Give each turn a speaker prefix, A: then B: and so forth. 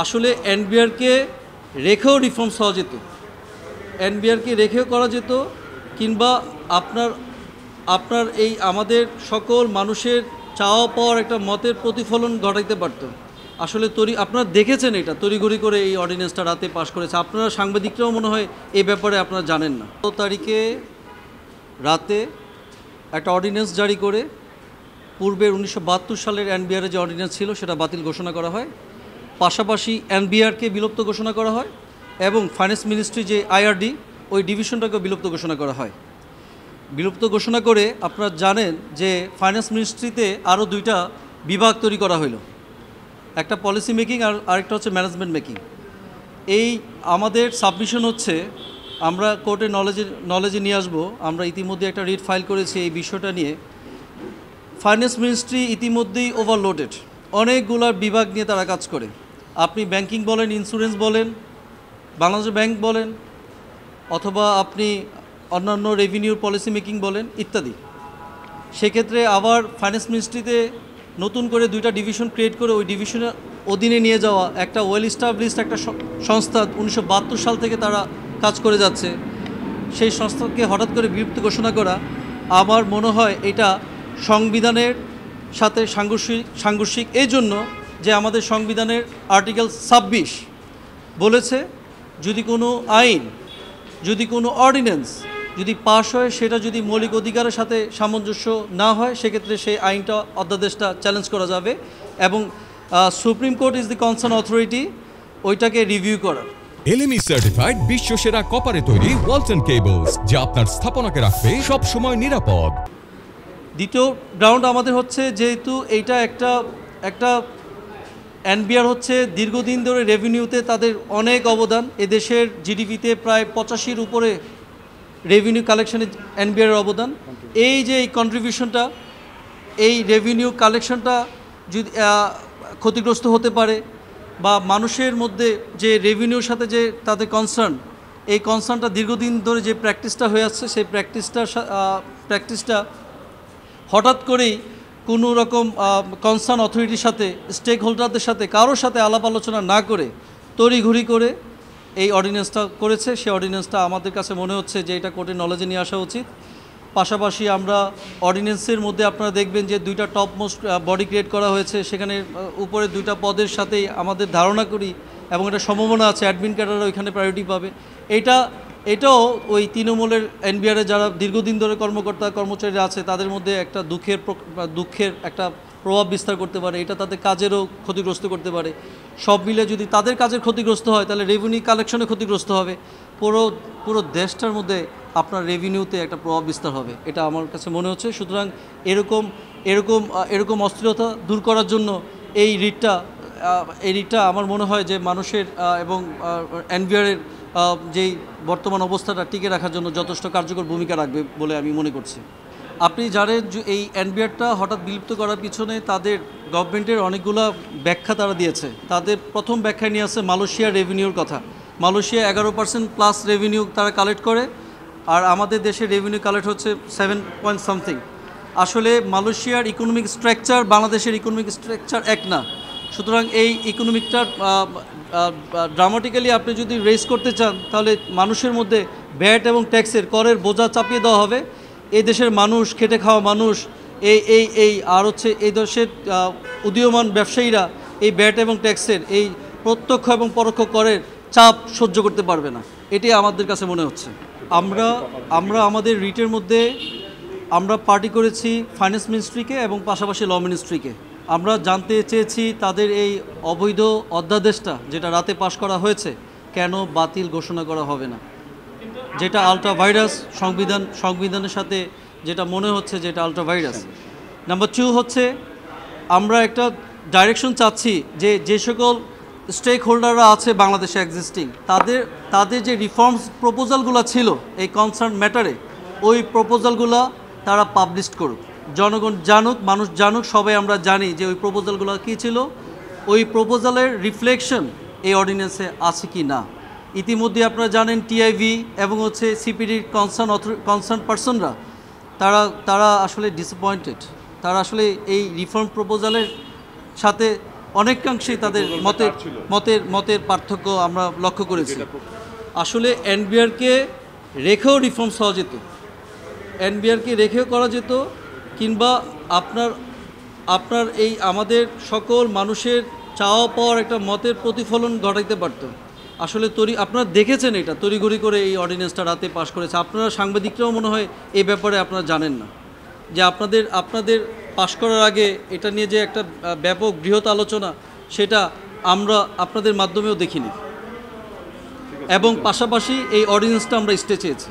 A: আসলে এনবিআরকে রেখেও রিফর্মস হওয়া যেত, এনবিআরকে রেখেও করা যেত, কিংবা আপনার আপনার এই আমাদের সকল মানুষের চাওয়া পাওয়ার একটা মতের প্রতিফলন ঘটাইতে পারত। আসলে আপনারা দেখেছেন এটা তড়িঘড়ি করে এই অর্ডিন্যান্সটা রাতে পাশ করেছে। আপনারা সাংবাদিকরাও মনে হয় এই ব্যাপারে আপনারা জানেন না। ১৬ তারিখে রাতে একটা অর্ডিন্যান্স জারি করে পূর্বের 1972 সালের এনবিআরের যে অর্ডিন্যান্স ছিল সেটা বাতিল ঘোষণা করা হয়। পাশাপাশি এনবিআরকে বিলুপ্ত ঘোষণা করা হয় এবং ফাইন্যান্স মিনিস্ট্রি যে আইআরডি ওই ডিভিশনটাকে বিলুপ্ত ঘোষণা করা হয়। বিলুপ্ত ঘোষণা করে আপনারা জানেন যে ফাইন্যান্স মিনিস্ট্রিতে আরও 2টা বিভাগ তৈরি করা হলো, একটা পলিসি মেকিং আর আরেকটা হচ্ছে ম্যানেজমেন্ট মেকিং। এই আমাদের সাবমিশন হচ্ছে, আমরা কোর্টের নলেজে নিয়ে আসবো। আমরা ইতিমধ্যে একটা রিট ফাইল করেছি এই বিষয়টা নিয়ে। ফাইন্যান্স মিনিস্ট্রি ইতিমধ্যেই ওভারলোডেড, অনেকগুলো বিভাগ নিয়ে তারা কাজ করে। আপনি ব্যাংকিং বলেন, ইন্স্যুরেন্স বলেন, বাংলাদেশ ব্যাংক বলেন, অথবা আপনি অন্যান্য রেভিনিউর পলিসি মেকিং বলেন ইত্যাদি। সেক্ষেত্রে আবার ফাইন্যান্স মিনিস্ট্রিতে নতুন করে 2টা ডিভিশন ক্রিয়েট করে ওই ডিভিশনের অধীনে নিয়ে যাওয়া একটা ওয়েল এস্টাবলিশড একটা সংস্থা 1972 সাল থেকে তারা কাজ করে যাচ্ছে, সেই সংস্থাকে হঠাৎ করে বিলুপ্ত ঘোষণা করা আমার মনে হয় এটা সংবিধানের সাথে সাংঘর্ষিক। এই জন্য যে আমাদের সংবিধানের আর্টিকেল 26 বলেছে যদি কোনো আইন, যদি কোনো অর্ডিন্যান্স যদি পাশ হয়, সেটা যদি মৌলিক অধিকারের সাথে সামঞ্জস্য না হয়, সেক্ষেত্রে সেই আইনটা অধ্যাদেশটা চ্যালেঞ্জ করা যাবে এবং supreme court is the concern authority ওইটাকে রিভিউ করার।
B: এলএমই সার্টিফাইড বিশ্বসেরা কপারে তৈরি ওয়ালটন কেবলস, যা আপনার স্থাপনাকে রাখবে সব সময় নিরাপদ।
A: দ্বিতীয় গ্রাউন্ড আমাদের হচ্ছে, যেহেতু এইটা একটা এনবিআর হচ্ছে দীর্ঘদিন ধরে রেভিনিউতে তাদের অনেক অবদান, এদেশের জিডিপিতে প্রায় 85-র উপরে রেভিনিউ কালেকশনে এনবিআরের অবদান। এই যে এই কন্ট্রিবিউশনটা, এই রেভিনিউ কালেকশনটা যদি ক্ষতিগ্রস্ত হতে পারে, বা মানুষের মধ্যে যে রেভিনিউর সাথে যে তাদের কনসার্ন, এই কনসার্নটা দীর্ঘদিন ধরে যে প্র্যাকটিসটা হয়ে আসছে, সেই প্র্যাকটিসটা হঠাৎ করেই কোনো রকম কনসার্ন অথরিটির সাথে, স্টেক হোল্ডারদের সাথে, কারোর সাথে আলাপ আলোচনা না করে তড়িঘড়ি করে এই অর্ডিন্যান্সটা করেছে। সেই অর্ডিন্যান্সটা আমাদের কাছে মনে হচ্ছে যে এটা কোর্টের নলেজে নিয়ে আসা উচিত। পাশাপাশি আমরা অর্ডিন্যান্সের মধ্যে আপনারা দেখবেন যে 2টা টপ মোস্ট বডি ক্রিয়েট করা হয়েছে, সেখানে উপরে 2টা পদের সাথেই আমাদের ধারণা করি এবং এটা সম্ভাবনা আছে অ্যাডমিন ক্যাডাররা ওইখানে প্রায়োরিটি পাবে। এটাও ওই তৃণমূলের এনবিআরে যারা দীর্ঘদিন ধরে কর্মচারীরা আছে তাদের মধ্যে একটা দুঃখের একটা প্রভাব বিস্তার করতে পারে, এটা তাদের কাজেরও ক্ষতিগ্রস্ত করতে পারে। সব মিলে যদি তাদের কাজের ক্ষতিগ্রস্ত হয়, তাহলে রেভিনিউ কালেকশনে ক্ষতিগ্রস্ত হবে, পুরো দেশটার মধ্যে আপনার রেভিনিউতে একটা প্রভাব বিস্তার হবে, এটা আমার কাছে মনে হচ্ছে। সুতরাং এরকম অস্থিরতা দূর করার জন্য এই রিটটা আমার মনে হয় যে মানুষের এবং এনবিআরের যেই বর্তমান অবস্থাটা টিকে রাখার জন্য যথেষ্ট কার্যকর ভূমিকা রাখবে বলে আমি মনে করছি। আপনি জানেন যে এই এনবিআরটা হঠাৎ বিলুপ্ত করার পিছনে তাদের গভর্নমেন্টের অনেকগুলো ব্যাখ্যা তারা দিয়েছে। তাদের প্রথম ব্যাখ্যায় নিয়ে আসছে মালয়েশিয়ার রেভিনিউর কথা। মালয়েশিয়া 11% + রেভিনিউ তারা কালেক্ট করে, আর আমাদের দেশে রেভিনিউ কালেক্ট হচ্ছে 7 পয়েন্ট সামথিং। আসলে মালয়েশিয়ার ইকোনমিক স্ট্রাকচার বাংলাদেশের ইকোনমিক স্ট্রাকচার এক না। সুতরাং এই ইকোনমিকটা ড্রামাটিক্যালি আপনি যদি রেজ করতে চান, তাহলে মানুষের মধ্যে ভ্যাট এবং ট্যাক্সের করের বোঝা চাপিয়ে দেওয়া হবে। এই দেশের মানুষ, খেটে খাওয়া মানুষ, আর হচ্ছে এই দেশের উদীয়মান ব্যবসায়ীরা এই ভ্যাট এবং ট্যাক্সের এই প্রত্যক্ষ এবং পরোক্ষ করের চাপ সহ্য করতে পারবে না, এটাই আমাদের কাছে মনে হচ্ছে। আমরা আমাদের রিটের মধ্যে আমরা পার্টি করেছি ফাইন্যান্স মিনিস্ট্রিকে এবং পাশাপাশি ল মিনিস্ট্রিকে। আমরা জানতে চেয়েছি তাদের এই অবৈধ অধ্যাদেশটা যেটা রাতে পাশ করা হয়েছে কেন বাতিল ঘোষণা করা হবে না, যেটা আলট্রা ভাইরাস সংবিধানের সাথে যেটা মনে হচ্ছে যেটা আলট্রা ভাইরাস। নাম্বার 2 হচ্ছে আমরা একটা ডাইরেকশন চাচ্ছি যে সকল স্টেক হোল্ডাররা আছে বাংলাদেশে এক্সিস্টিং, তাদের যে রিফর্মস প্রপোজালগুলো ছিল এই কনসার্ন ম্যাটারে, ওই প্রপোজালগুলো তারা পাবলিশ করুক, জনগণ জানুক, মানুষ জানুক, সবাই আমরা জানি যে ওই প্রপোজালগুলো কী ছিল, ওই প্রপোজালের রিফ্লেকশন এই অর্ডিন্যান্সে আছে কি না। ইতিমধ্যে আপনারা জানেন টিআইভি এবং হচ্ছে সিপিডির কনসার্ন পার্সনরা তারা আসলে ডিসঅ্যাপয়েন্টেড, তারা আসলে এই রিফর্ম প্রপোজালের সাথে অনেকাংশেই তাদের মতের পার্থক্য আমরা লক্ষ্য করেছি। আসলে এনবিআরকে রেখেও রিফর্মস হওয়া যেত, এনবিআরকে রেখেও করা যেত, কিংবা আপনার এই আমাদের সকল মানুষের চাওয়া পাওয়ার একটা মতের প্রতিফলন ঘটাইতে পারত। আসলে আপনারা দেখেছেন এটা তড়িঘড়ি করে এই অর্ডিন্যান্সটা রাতে পাশ করেছে। আপনারা সাংবাদিকরাও মনে হয় এই ব্যাপারে আপনারা জানেন না যে আপনাদের পাশ করার আগে এটা নিয়ে যে একটা ব্যাপক বৃহৎ আলোচনা, সেটা আমরা আপনাদের মাধ্যমেও দেখিনি, এবং পাশাপাশি এই অর্ডিন্যান্সটা আমরা স্টে চেয়েছি।